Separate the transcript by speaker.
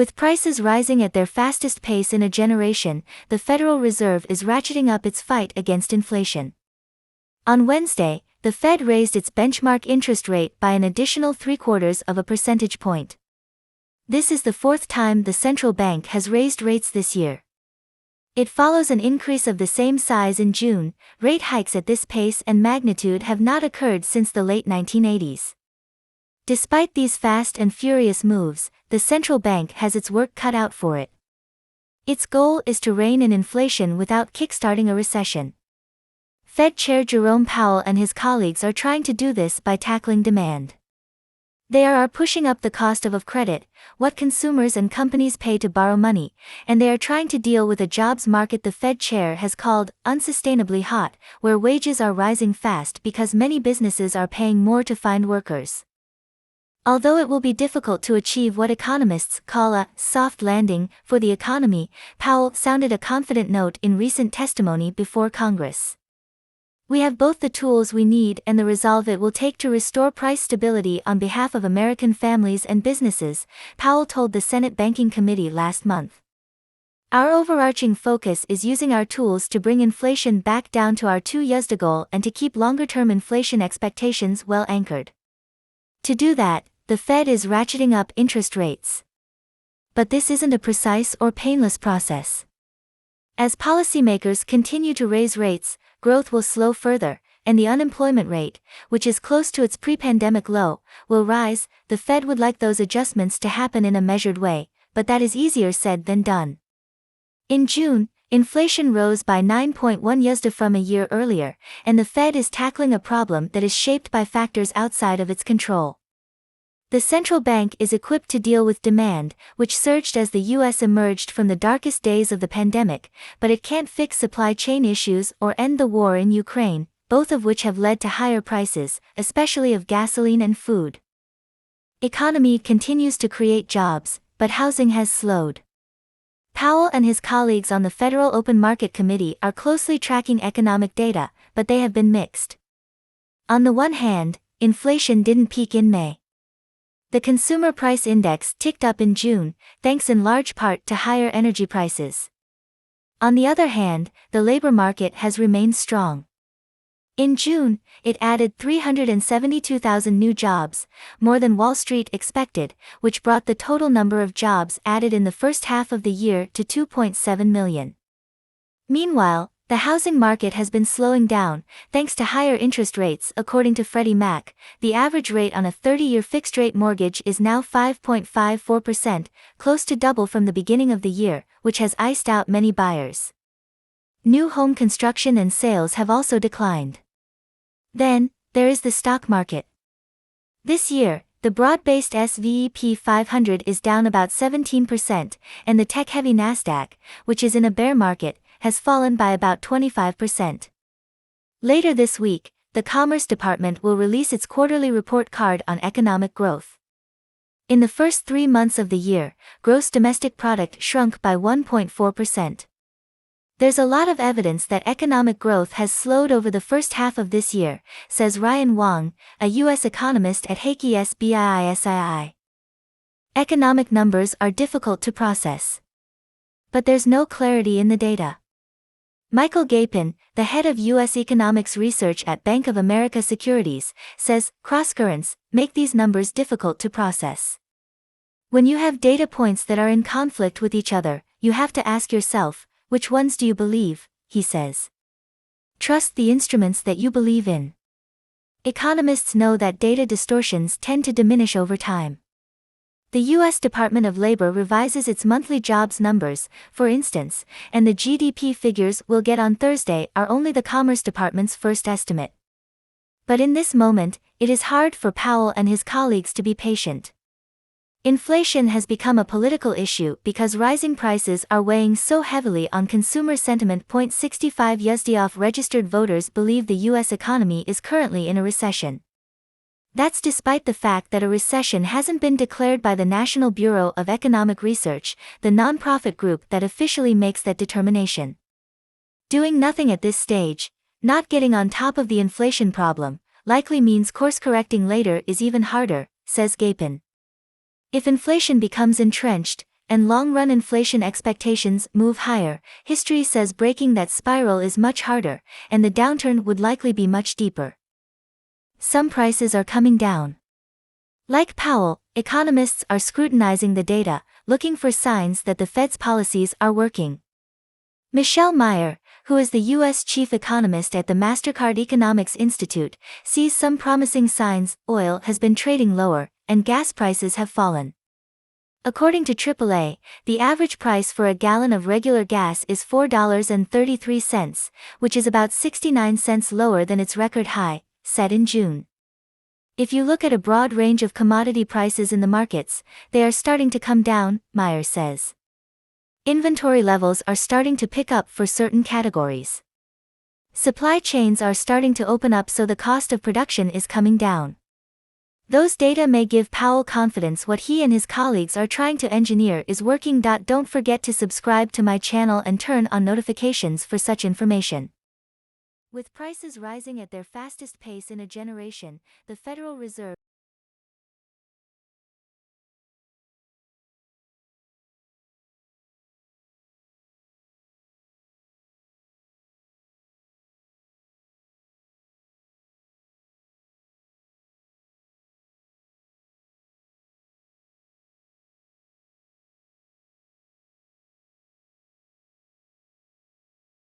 Speaker 1: With prices rising at their fastest pace in a generation, the Federal Reserve is ratcheting up its fight against inflation. On Wednesday, the Fed raised its benchmark interest rate by an additional 0.75 of a percentage point. This is the fourth time the central bank has raised rates this year. It follows an increase of the same size in June. Rate hikes at this pace and magnitude have not occurred since the late 1980s. Despite these fast and furious moves, the central bank has its work cut out for it. Its goal is to rein in inflation without kickstarting a recession. Fed Chair Jerome Powell and his colleagues are trying to do this by tackling demand. They are pushing up the cost of credit, what consumers and companies pay to borrow money, and they are trying to deal with a jobs market the Fed chair has called unsustainably hot, where wages are rising fast because many businesses are paying more to find workers. Although it will be difficult to achieve what economists call a soft landing for the economy, Powell sounded a confident note in recent testimony before Congress. We have both the tools we need and the resolve it will take to restore price stability on behalf of American families and businesses, Powell told the Senate Banking Committee last month. Our overarching focus is using our tools to bring inflation back down to our 2 years goal and to keep longer-term inflation expectations well anchored. To do that, the Fed is ratcheting up interest rates. But this isn't a precise or painless process. As policymakers continue to raise rates, growth will slow further, and the unemployment rate, which is close to its pre-pandemic low, will rise. The Fed would like those adjustments to happen in a measured way, but that is easier said than done. In June, inflation rose by 9.1% from a year earlier, and the Fed is tackling a problem that is shaped by factors outside of its control. The central bank is equipped to deal with demand, which surged as the U.S. emerged from the darkest days of the pandemic, but it can't fix supply chain issues or end the war in Ukraine, both of which have led to higher prices, especially of gasoline and food. Economy continues to create jobs, but housing has slowed. Powell and his colleagues on the Federal Open Market Committee are closely tracking economic data, but they have been mixed. On the one hand, inflation didn't peak in May. The Consumer Price Index ticked up in June, thanks in large part to higher energy prices. On the other hand, the labor market has remained strong. In June, it added 372,000 new jobs, more than Wall Street expected, which brought the total number of jobs added in the first half of the year to 2.7 million. Meanwhile, the housing market has been slowing down, thanks to higher interest rates. According to Freddie Mac, the average rate on a 30-year fixed-rate mortgage is now 5.54%, close to double from the beginning of the year, which has iced out many buyers. New home construction and sales have also declined. Then, there is the stock market. This year, the broad-based S&P 500 is down about 17%, and the tech-heavy Nasdaq, which is in a bear market, has fallen by about 25%. Later this week, the Commerce Department will release its quarterly report card on economic growth. In the first 3 months of the year, gross domestic product shrunk by 1.4%. There's a lot of evidence that economic growth has slowed over the first half of this year, says Ryan Wong, a U.S. economist at Heikki SBIISII. Economic numbers are difficult to process. But there's no clarity in the data. Michael Gapin, the head of U.S. economics research at Bank of America Securities, says crosscurrents make these numbers difficult to process. When you have data points that are in conflict with each other, you have to ask yourself, which ones do you believe, he says. Trust the instruments that you believe in. Economists know that data distortions tend to diminish over time. The U.S. Department of Labor revises its monthly jobs numbers, for instance, and the GDP figures we'll get on Thursday are only the Commerce Department's first estimate. But in this moment, it is hard for Powell and his colleagues to be patient. Inflation has become a political issue because rising prices are weighing so heavily on consumer sentiment. 65 USD off registered voters believe the U.S. economy is currently in a recession. That's despite the fact that a recession hasn't been declared by the National Bureau of Economic Research, the nonprofit group that officially makes that determination. Doing nothing at this stage, not getting on top of the inflation problem, likely means course-correcting later is even harder, says Gapin. If inflation becomes entrenched, and long-run inflation expectations move higher, history says breaking that spiral is much harder, and the downturn would likely be much deeper. Some prices are coming down. Like Powell, economists are scrutinizing the data, looking for signs that the Fed's policies are working. Michelle Meyer, who is the U.S. chief economist at the MasterCard Economics Institute, sees some promising signs. Oil has been trading lower, and gas prices have fallen. According to AAA, the average price for a gallon of regular gas is $4.33, which is about 69 cents lower than its record high, set in June. If you look at a broad range of commodity prices in the markets, they are starting to come down, Meyer says. Inventory levels are starting to pick up for certain categories. Supply chains are starting to open up, so the cost of production is coming down. Those data may give Powell confidence what he and his colleagues are trying to engineer is working. Don't forget to subscribe to my channel and turn on notifications for such information. With prices rising at their fastest pace in a generation, the Federal Reserve